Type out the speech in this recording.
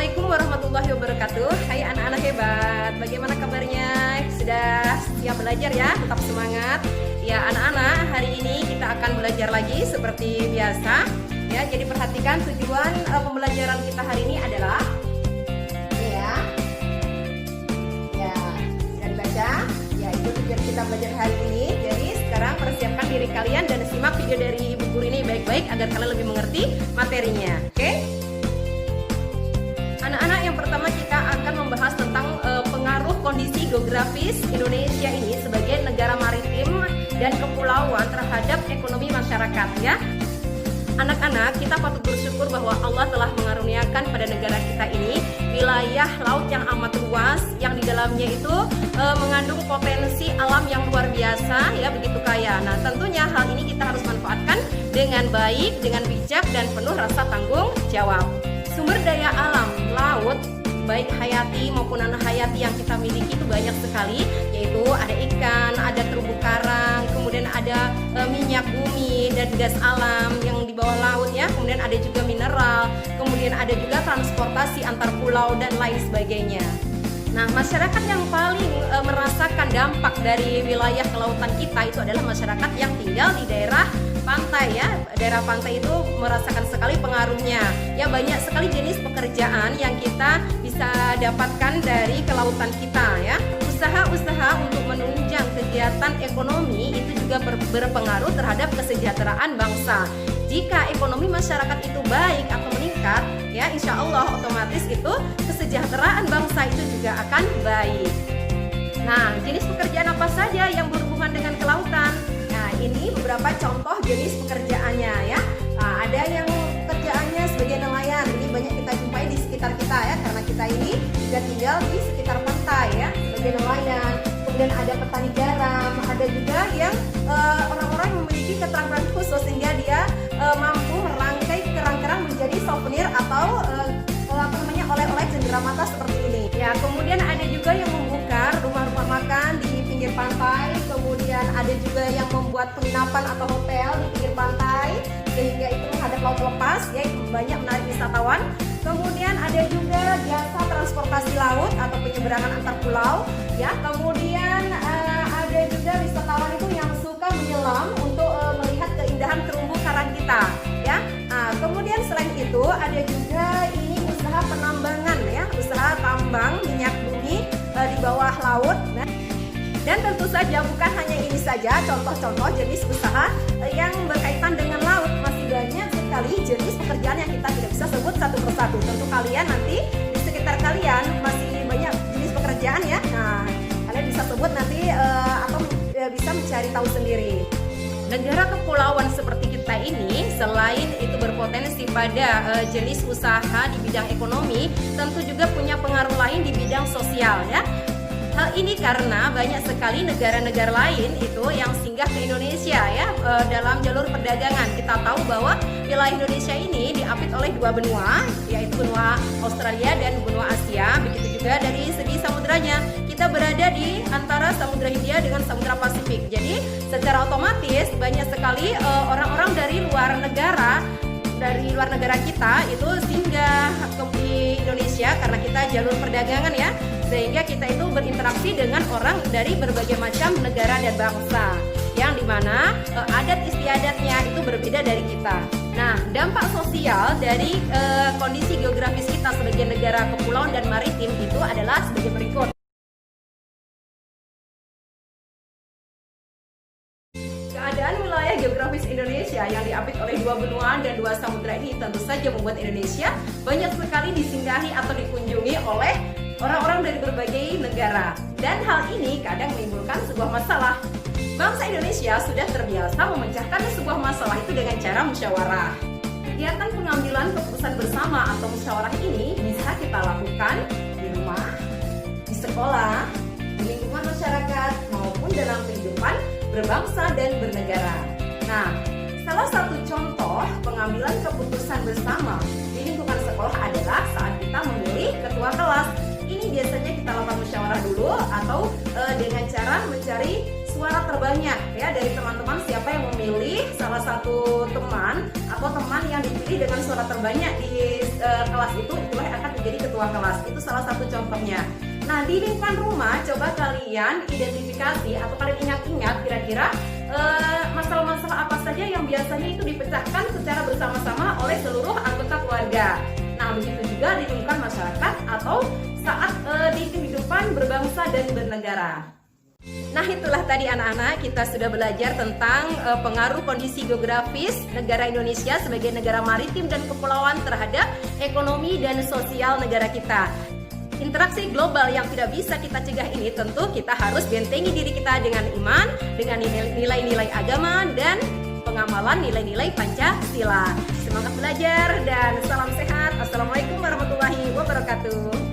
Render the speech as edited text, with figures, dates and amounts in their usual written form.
Assalamualaikum warahmatullahi wabarakatuh. Hai anak-anak hebat, bagaimana kabarnya? Sudah siap belajar ya? Tetap semangat. Ya anak-anak, hari ini kita akan belajar lagi seperti biasa. Ya, jadi perhatikan tujuan pembelajaran kita hari ini adalah ya, sudah dibaca. Ya, itu tujuan kita belajar hari ini. Jadi sekarang persiapkan diri kalian dan simak video dari ibu guru ini baik-baik agar kalian lebih mengerti materinya. Oke? Anak-anak, yang pertama kita akan membahas tentang pengaruh kondisi geografis Indonesia ini sebagai negara maritim dan kepulauan terhadap ekonomi masyarakat ya. Anak-anak, kita patut bersyukur bahwa Allah telah mengaruniakan pada negara kita ini wilayah laut yang amat luas, yang di dalamnya itu mengandung potensi alam yang luar biasa ya, begitu kaya. Nah, tentunya hal ini kita harus manfaatkan dengan baik, dengan bijak dan penuh rasa tanggung jawab. Sumber daya alam laut baik hayati maupun non-hayati yang kita miliki itu banyak sekali, yaitu ada ikan, ada terumbu karang, kemudian ada minyak bumi dan gas alam yang di bawah laut ya, kemudian ada juga mineral, kemudian ada juga transportasi antar pulau dan lain sebagainya. Nah, masyarakat yang paling merasakan dampak dari wilayah kelautan kita itu adalah masyarakat yang tinggal di daerah pantai ya. Daerah pantai itu merasakan sekali pengaruhnya. Ya, banyak sekali jenis pekerjaan yang kita bisa dapatkan dari kelautan kita ya. Usaha-usaha untuk menunjang kegiatan ekonomi itu juga berpengaruh terhadap kesejahteraan bangsa. Jika ekonomi masyarakat itu baik atau meningkat, ya insya Allah otomatis itu kesejahteraan bangsa itu juga akan baik. Nah, jenis pekerjaan apa saja yang berhubungan dengan kelautan? Nah, ini beberapa contoh jenis pekerjaannya ya. Nah, ada yang pekerjaannya sebagai nelayan, ini banyak kita jumpai di sekitar kita ya, karena kita ini juga tinggal di sekitar pantai ya, sebagai nelayan. Kemudian ada petani garam, ada juga yang orang-orang yang memiliki keterampilan khusus sehingga dia mampu merangkai kerang-kerang menjadi souvenir atau oleh-oleh cenderamata seperti ini. Ya, kemudian ada juga yang membuka rumah-rumah makan di pinggir pantai, kemudian ada juga yang membuat penginapan atau hotel di pinggir pantai sehingga itu menghadap laut lepas ya, itu banyak menarik wisatawan. Kemudian ada juga jasa transportasi laut atau penyeberangan antar pulau ya. Kemudian ada juga wisatawan itu yang suka menyelam untuk melihat keindahan terumbu karang kita ya. Kemudian selain itu ada juga ini usaha penambangan ya, usaha tambang minyak bumi di bawah laut. Dan tentu saja bukan hanya ini saja contoh-contoh jenis usaha yang berkaitan dengan laut, masih banyak sekali jenis pekerjaan yang kita tidak bisa sebut satu persatu. Tentu kalian nanti di sekitar kalian masih banyak jenis pekerjaan ya. Nah, kalian bisa sebut nanti atau bisa mencari tahu sendiri. Negara kepulauan seperti kita ini selain itu berpotensi pada jenis usaha di bidang ekonomi, tentu juga punya pengaruh lain di bidang sosial ya. Hal ini karena banyak sekali negara-negara lain itu yang singgah ke Indonesia ya dalam jalur perdagangan. Kita tahu bahwa wilayah Indonesia ini diapit oleh dua benua, yaitu benua Australia dan benua Asia. Begitu juga dari segi samudranya, kita berada di antara Samudra Hindia dengan Samudra Pasifik. Jadi secara otomatis banyak sekali orang-orang dari luar negara kita itu singgah di Indonesia karena kita jalur perdagangan ya, sehingga kita itu berinteraksi dengan orang dari berbagai macam negara dan bangsa yang dimana adat istiadatnya itu berbeda dari kita. Nah, dampak sosial dari kondisi geografis kita sebagai negara kepulauan dan maritim itu adalah sebagai berikut. Keadaan wilayah geografis Indonesia yang diapit oleh dua benua dan dua samudra ini tentu saja membuat Indonesia banyak sekali disinggahi atau dikunjungi oleh orang-orang dari berbagai negara. Dan hal ini kadang menimbulkan sebuah masalah. Bangsa Indonesia sudah terbiasa memecahkan sebuah masalah itu dengan cara musyawarah. Kegiatan pengambilan keputusan bersama atau musyawarah ini bisa kita lakukan di rumah, di sekolah, di lingkungan masyarakat, maupun dalam kehidupan berbangsa dan bernegara. Nah, salah satu contoh pengambilan keputusan bersama di lingkungan sekolah adalah saat kita memilih ketua kelas. Ini biasanya kita lakukan musyawarah dulu atau dengan cara mencari suara terbanyak ya dari teman-teman. Siapa yang memilih salah satu teman atau teman yang dipilih dengan suara terbanyak di kelas itu, itulah yang akan menjadi ketua ketua kelas. Itu salah satu contohnya. Nah, di lingkungan rumah coba kalian identifikasi atau kalian ingat-ingat kira-kira masalah-masalah apa saja yang biasanya itu dipecahkan secara bersama-sama oleh seluruh anggota keluarga. Nah, begitu juga di lingkungan masyarakat atau saat di kehidupan berbangsa dan bernegara. Nah, itulah tadi anak-anak, kita sudah belajar tentang pengaruh kondisi geografis negara Indonesia sebagai negara maritim dan kepulauan terhadap ekonomi dan sosial negara kita. Interaksi global yang tidak bisa kita cegah ini tentu kita harus bentengi diri kita dengan iman, dengan nilai-nilai agama, dan pengamalan nilai-nilai Pancasila. Semangat belajar dan salam sehat. Assalamualaikum warahmatullahi wabarakatuh.